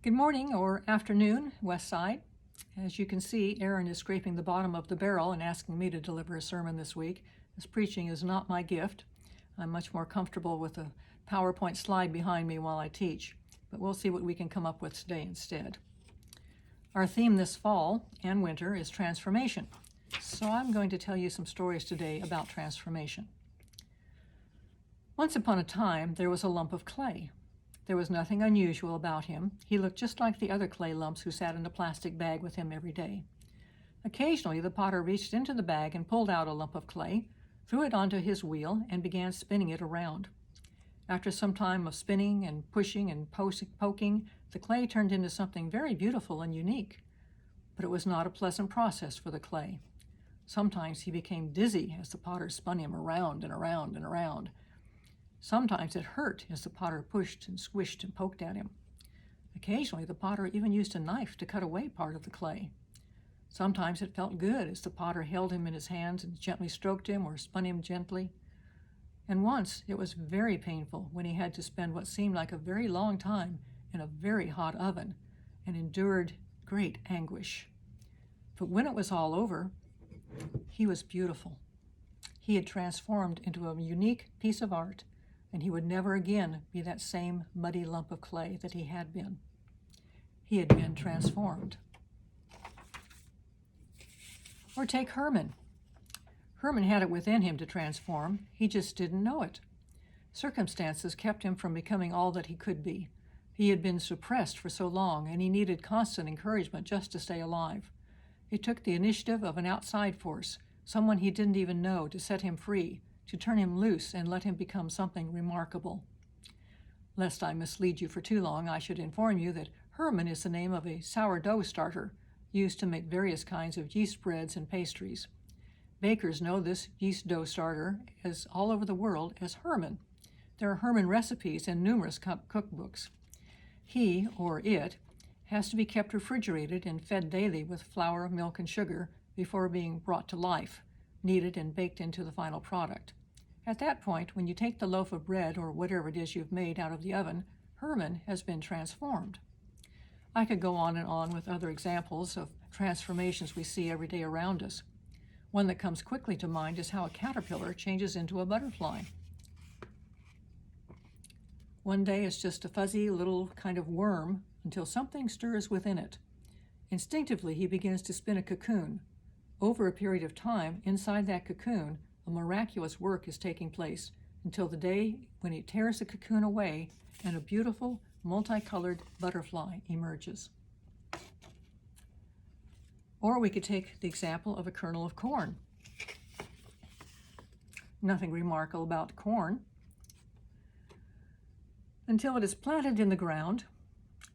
Good morning or afternoon, West Side. As you can see, Aaron is scraping the bottom of the barrel and asking me to deliver a sermon this week, as preaching is not my gift. I'm much more comfortable with a PowerPoint slide behind me while I teach, but we'll see what we can come up with today instead. Our theme this fall and winter is transformation, so I'm going to tell you some stories today about transformation. Once upon a time, there was a lump of clay. There was nothing unusual about him. He looked just like the other clay lumps who sat in a plastic bag with him every day. Occasionally, the potter reached into the bag and pulled out a lump of clay, threw it onto his wheel, and began spinning it around. After some time of spinning and pushing and poking, the clay turned into something very beautiful and unique. But it was not a pleasant process for the clay. Sometimes he became dizzy as the potter spun him around and around and around. Sometimes it hurt as the potter pushed and squished and poked at him. Occasionally, the potter even used a knife to cut away part of the clay. Sometimes it felt good as the potter held him in his hands and gently stroked him or spun him gently. And once it was very painful when he had to spend what seemed like a very long time in a very hot oven and endured great anguish. But when it was all over, he was beautiful. He had transformed into a unique piece of art, and he would never again be that same muddy lump of clay that he had been. He had been transformed. Or take Herman. Herman had it within him to transform. He just didn't know it. Circumstances kept him from becoming all that he could be. He had been suppressed for so long, and he needed constant encouragement just to stay alive. It took the initiative of an outside force, someone he didn't even know, to set him free, to turn him loose and let him become something remarkable. Lest I mislead you for too long, I should inform you that Herman is the name of a sourdough starter used to make various kinds of yeast breads and pastries. Bakers know this yeast dough starter is all over the world as Herman. There are Herman recipes in numerous cookbooks. He, or it, has to be kept refrigerated and fed daily with flour, milk, and sugar before being brought to life, kneaded and baked into the final product. At that point, when you take the loaf of bread or whatever it is you've made out of the oven, Herman has been transformed. I could go on and on with other examples of transformations we see every day around us. One that comes quickly to mind is how a caterpillar changes into a butterfly. One day it's just a fuzzy little kind of worm until something stirs within it. Instinctively, he begins to spin a cocoon. Over a period of time, inside that cocoon, a miraculous work is taking place until the day when he tears the cocoon away and a beautiful, multicolored butterfly emerges. Or we could take the example of a kernel of corn. Nothing remarkable about corn until it is planted in the ground,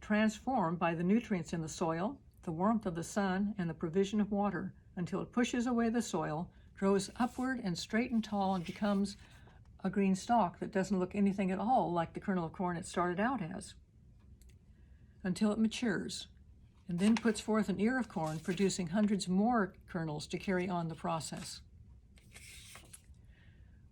transformed by the nutrients in the soil, the warmth of the sun, and the provision of water, until it pushes away the soil, grows upward and straight and tall, and becomes a green stalk that doesn't look anything at all like the kernel of corn it started out as, until it matures, and then puts forth an ear of corn, producing hundreds more kernels to carry on the process.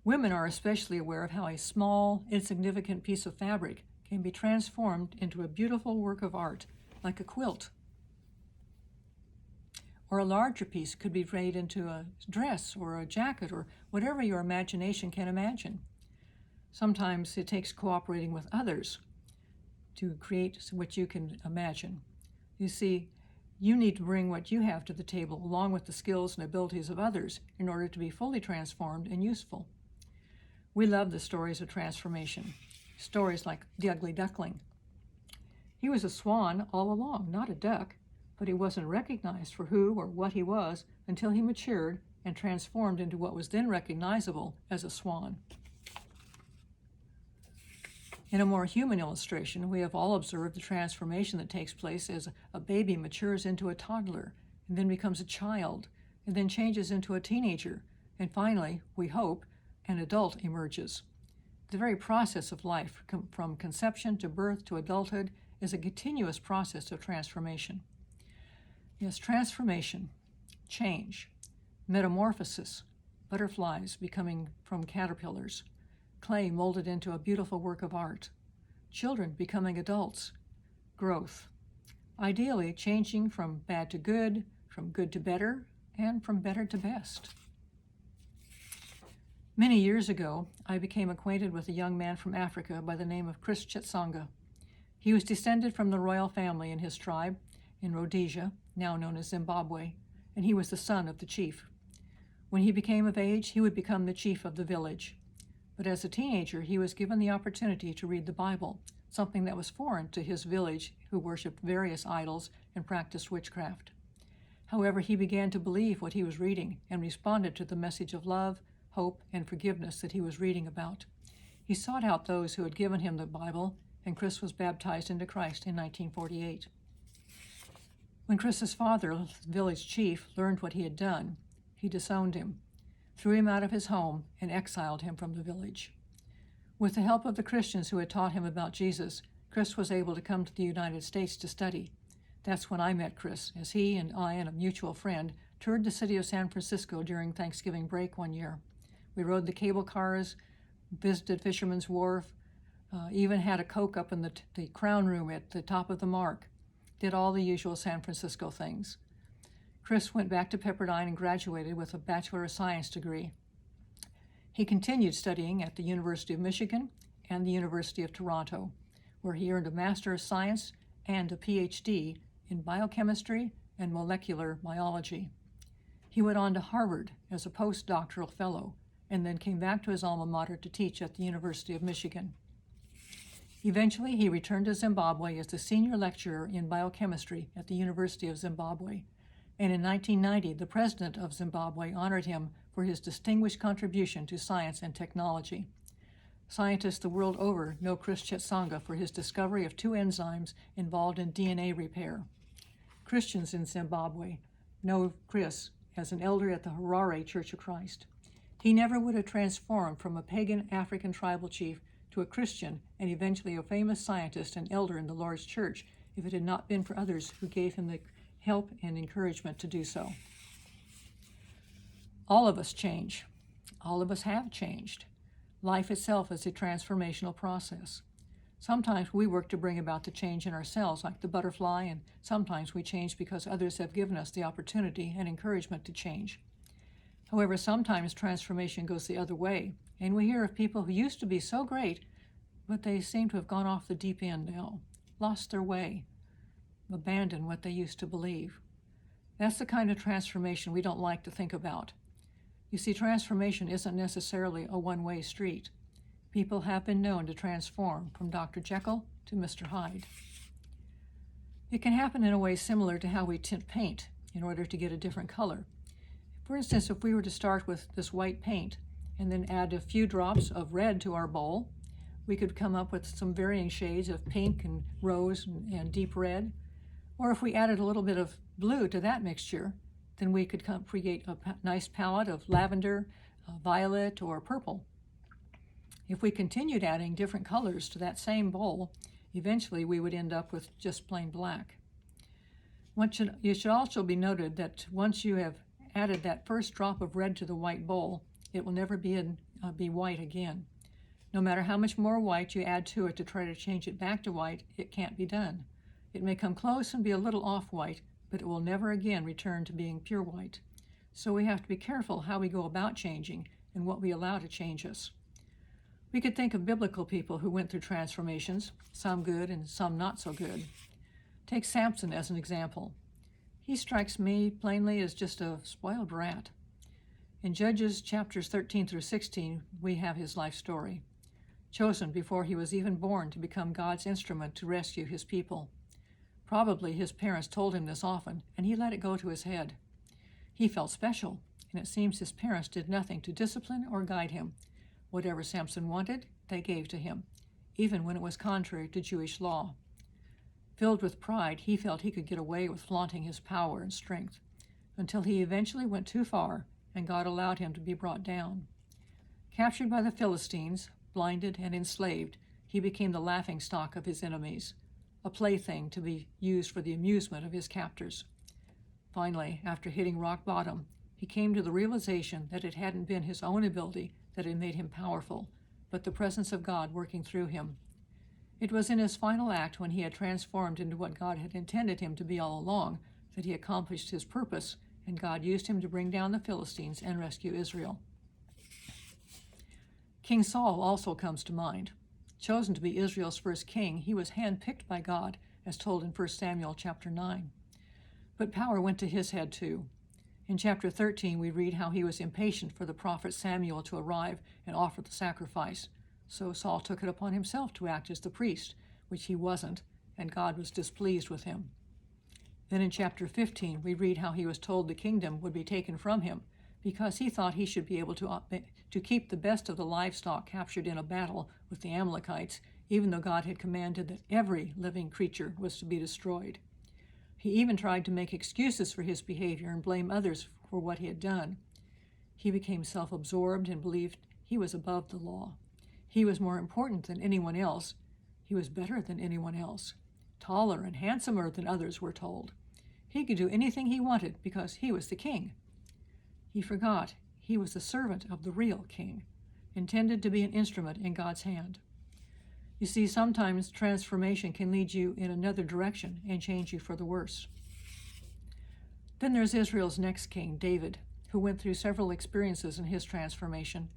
Women are especially aware of how a small, insignificant piece of fabric can be transformed into a beautiful work of art, like a quilt. Or a larger piece could be made into a dress or a jacket or whatever your imagination can imagine. Sometimes it takes cooperating with others to create what you can imagine. You see, you need to bring what you have to the table along with the skills and abilities of others in order to be fully transformed and useful. We love the stories of transformation, stories like The Ugly Duckling. He was a swan all along, not a duck, but he wasn't recognized for who or what he was until he matured and transformed into what was then recognizable as a swan. In a more human illustration, we have all observed the transformation that takes place as a baby matures into a toddler, and then becomes a child, and then changes into a teenager, and finally, we hope, an adult emerges. The very process of life, from conception to birth to adulthood, is a continuous process of transformation. Yes, transformation, change, metamorphosis, butterflies becoming from caterpillars, clay molded into a beautiful work of art, children becoming adults, growth, ideally changing from bad to good, from good to better, and from better to best. Many years ago, I became acquainted with a young man from Africa by the name of Chris Chitsanga. He was descended from the royal family in his tribe in Rhodesia, now known as Zimbabwe, and he was the son of the chief. When he became of age, he would become the chief of the village. But as a teenager, he was given the opportunity to read the Bible, something that was foreign to his village, who worshipped various idols and practiced witchcraft. However, he began to believe what he was reading and responded to the message of love, hope, and forgiveness that he was reading about. He sought out those who had given him the Bible, and Chris was baptized into Christ in 1948. When Chris's father, the village chief, learned what he had done, he disowned him, threw him out of his home, and exiled him from the village. With the help of the Christians who had taught him about Jesus, Chris was able to come to the United States to study. That's when I met Chris, as he and I and a mutual friend toured the city of San Francisco during Thanksgiving break one year. We rode the cable cars, visited Fisherman's Wharf, even had a Coke up in the Crown Room at the top of the Mark, did all the usual San Francisco things. Chris went back to Pepperdine and graduated with a Bachelor of Science degree. He continued studying at the University of Michigan and the University of Toronto, where he earned a Master of Science and a PhD in biochemistry and molecular biology. He went on to Harvard as a postdoctoral fellow and then came back to his alma mater to teach at the University of Michigan. Eventually, he returned to Zimbabwe as the senior lecturer in biochemistry at the University of Zimbabwe, and in 1990, the president of Zimbabwe honored him for his distinguished contribution to science and technology. Scientists the world over know Chris Chitsanga for his discovery of 2 enzymes involved in DNA repair. Christians in Zimbabwe know Chris as an elder at the Harare Church of Christ. He never would have transformed from a pagan African tribal chief to a Christian and eventually a famous scientist and elder in the Lord's church if it had not been for others who gave him the help and encouragement to do so. All of us change. All of us have changed. Life itself is a transformational process. Sometimes we work to bring about the change in ourselves, like the butterfly, and sometimes we change because others have given us the opportunity and encouragement to change. However, sometimes transformation goes the other way, and we hear of people who used to be so great, but they seem to have gone off the deep end now, lost their way, abandoned what they used to believe. That's the kind of transformation we don't like to think about. You see, transformation isn't necessarily a one-way street. People have been known to transform from Dr. Jekyll to Mr. Hyde. It can happen in a way similar to how we tint paint in order to get a different color. For instance, if we were to start with this white paint and then add a few drops of red to our bowl, we could come up with some varying shades of pink and rose and deep red. Or if we added a little bit of blue to that mixture, then we could create a nice palette of lavender, violet, or purple. If we continued adding different colors to that same bowl, eventually we would end up with just plain black. It should also be noted that once you have added that first drop of red to the white bowl, it will never be white again. No matter how much more white you add to it to try to change it back to white, it can't be done. It may come close and be a little off-white, but it will never again return to being pure white. So we have to be careful how we go about changing and what we allow to change us. We could think of biblical people who went through transformations, some good and some not so good. Take Samson as an example. He strikes me plainly as just a spoiled brat. In Judges chapters 13 through 16, we have his life story. Chosen before he was even born to become God's instrument to rescue his people. Probably his parents told him this often, and he let it go to his head. He felt special, and it seems his parents did nothing to discipline or guide him. Whatever Samson wanted, they gave to him, even when it was contrary to Jewish law. Filled with pride, he felt he could get away with flaunting his power and strength, until he eventually went too far, and God allowed him to be brought down. Captured by the Philistines, blinded and enslaved, he became the laughingstock of his enemies, a plaything to be used for the amusement of his captors. Finally, after hitting rock bottom, he came to the realization that it hadn't been his own ability that had made him powerful, but the presence of God working through him. It was in his final act, when he had transformed into what God had intended him to be all along, that he accomplished his purpose, and God used him to bring down the Philistines and rescue Israel. King Saul also comes to mind. Chosen to be Israel's first king, he was handpicked by God, as told in 1 Samuel chapter 9. But power went to his head too. In chapter 13, we read how he was impatient for the prophet Samuel to arrive and offer the sacrifice. So Saul took it upon himself to act as the priest, which he wasn't, and God was displeased with him. Then in chapter 15, we read how he was told the kingdom would be taken from him because he thought he should be able to keep the best of the livestock captured in a battle with the Amalekites, even though God had commanded that every living creature was to be destroyed. He even tried to make excuses for his behavior and blame others for what he had done. He became self-absorbed and believed he was above the law. He was more important than anyone else. He was better than anyone else, taller and handsomer than others were told. He could do anything he wanted because he was the king. He forgot he was the servant of the real king, intended to be an instrument in God's hand. You see, sometimes transformation can lead you in another direction and change you for the worse. Then there's Israel's next king, David, who went through several experiences in his transformation.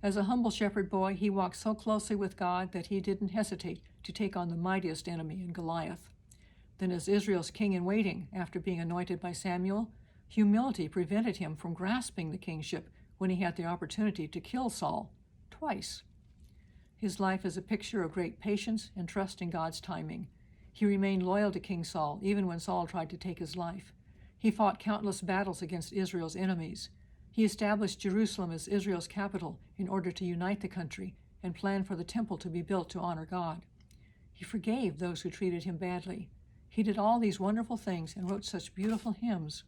As a humble shepherd boy, he walked so closely with God that he didn't hesitate to take on the mightiest enemy in Goliath. Then as Israel's king in waiting, after being anointed by Samuel, humility prevented him from grasping the kingship when he had the opportunity to kill Saul twice. His life is a picture of great patience and trust in God's timing. He remained loyal to King Saul even when Saul tried to take his life. He fought countless battles against Israel's enemies. He established Jerusalem as Israel's capital in order to unite the country and planned for the temple to be built to honor God. He forgave those who treated him badly. He did all these wonderful things and wrote such beautiful hymns.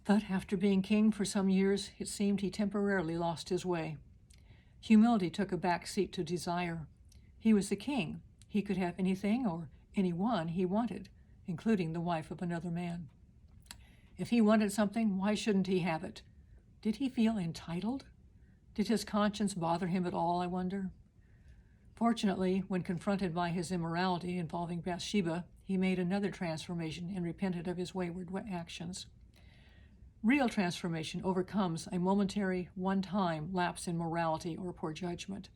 But after being king for some years, it seemed he temporarily lost his way. Humility took a back seat to desire. He was the king. He could have anything or anyone he wanted, including the wife of another man. If he wanted something, why shouldn't he have it? Did he feel entitled? Did his conscience bother him at all, I wonder? Fortunately, when confronted by his immorality involving Bathsheba, he made another transformation and repented of his wayward actions. Real transformation overcomes a momentary, one-time lapse in morality or poor judgment.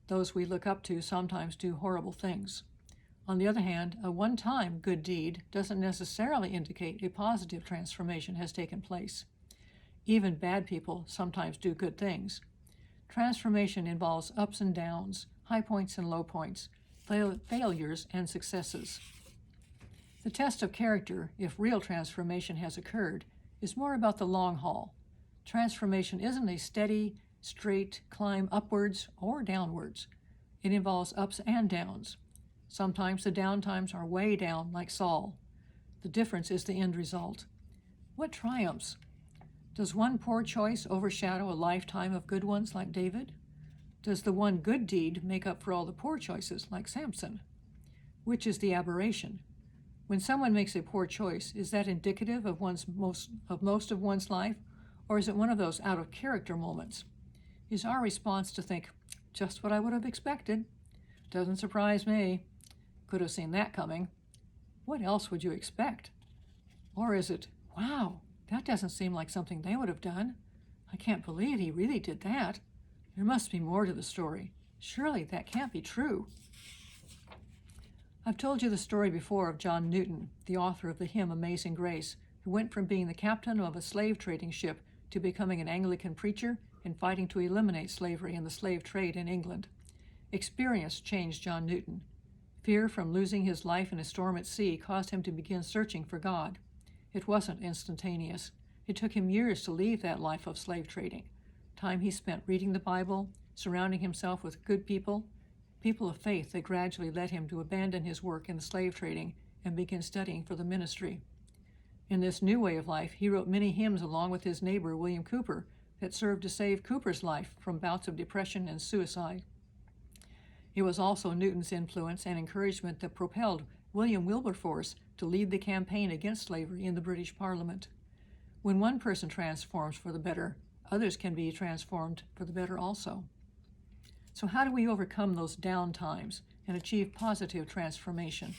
Those we look up to sometimes do horrible things. On the other hand, a one-time good deed doesn't necessarily indicate a positive transformation has taken place. Even bad people sometimes do good things. Transformation involves ups and downs, high points and low points, failures and successes. The test of character, if real transformation has occurred, is more about the long haul. Transformation isn't a steady, straight climb upwards or downwards. It involves ups and downs. Sometimes the down times are way down, like Saul. The difference is the end result. What triumphs? Does one poor choice overshadow a lifetime of good ones like David? Does the one good deed make up for all the poor choices like Samson? Which is the aberration? When someone makes a poor choice, is that indicative of most of one's life, or is it one of those out-of-character moments? Is our response to think, just what I would have expected? Doesn't surprise me. Could have seen that coming. What else would you expect? Or is it, wow, that doesn't seem like something they would have done. I can't believe he really did that. There must be more to the story. Surely that can't be true. I've told you the story before of John Newton, the author of the hymn Amazing Grace, who went from being the captain of a slave trading ship to becoming an Anglican preacher and fighting to eliminate slavery and the slave trade in England. Experience changed John Newton. Fear from losing his life in a storm at sea caused him to begin searching for God. It wasn't instantaneous. It took him years to leave that life of slave trading, time he spent reading the Bible, surrounding himself with good people of faith that gradually led him to abandon his work in the slave trading and begin studying for the ministry. In this new way of life, he wrote many hymns along with his neighbor William Cowper that served to save Cowper's life from bouts of depression and suicide. It was also Newton's influence and encouragement that propelled William Wilberforce to lead the campaign against slavery in the British Parliament. When one person transforms for the better, others can be transformed for the better also. So how do we overcome those down times and achieve positive transformation.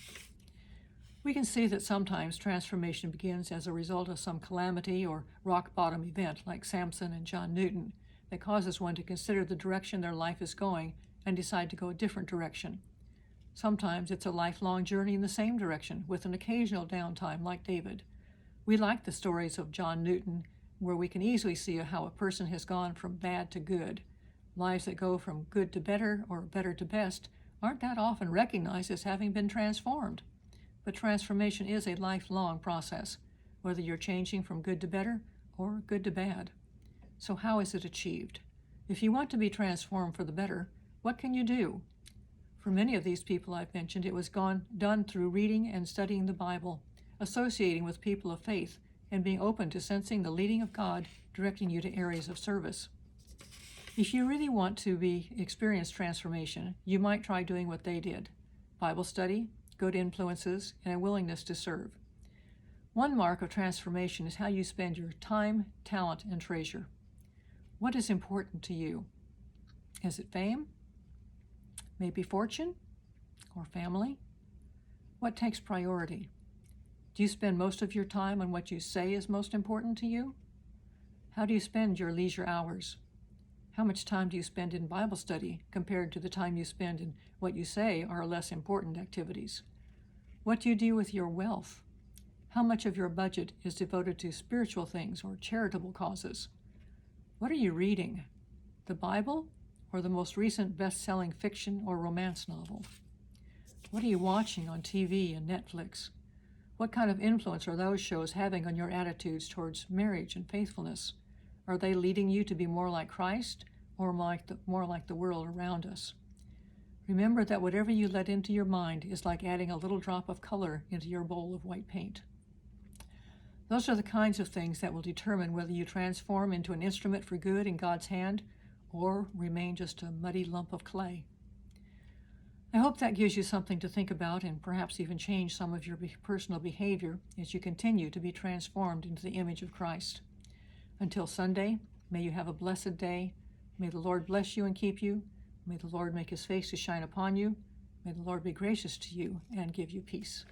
We can see that sometimes transformation begins as a result of some calamity or rock bottom event like Samson and John Newton that causes one to consider the direction their life is going and decide to go a different direction. Sometimes it's a lifelong journey in the same direction with an occasional downtime like David. We like the stories of John Newton where we can easily see how a person has gone from bad to good. Lives that go from good to better or better to best aren't that often recognized as having been transformed. But transformation is a lifelong process, whether you're changing from good to better or good to bad. So how is it achieved? If you want to be transformed for the better, what can you do? For many of these people I've mentioned, it was done through reading and studying the Bible, associating with people of faith, and being open to sensing the leading of God directing you to areas of service. If you really want to experience transformation, you might try doing what they did: Bible study, good influences, and a willingness to serve. One mark of transformation is how you spend your time, talent, and treasure. What is important to you? Is it fame? Maybe fortune? Or family? What takes priority? Do you spend most of your time on what you say is most important to you? How do you spend your leisure hours? How much time do you spend in Bible study compared to the time you spend in what you say are less important activities? What do you do with your wealth? How much of your budget is devoted to spiritual things or charitable causes? What are you reading? The Bible or the most recent best-selling fiction or romance novel? What are you watching on TV and Netflix? What kind of influence are those shows having on your attitudes towards marriage and faithfulness? Are they leading you to be more like Christ or more like the world around us? Remember that whatever you let into your mind is like adding a little drop of color into your bowl of white paint. Those are the kinds of things that will determine whether you transform into an instrument for good in God's hand or remain just a muddy lump of clay. I hope that gives you something to think about and perhaps even change some of your personal behavior as you continue to be transformed into the image of Christ. Until Sunday, may you have a blessed day. May the Lord bless you and keep you. May the Lord make his face to shine upon you. May the Lord be gracious to you and give you peace.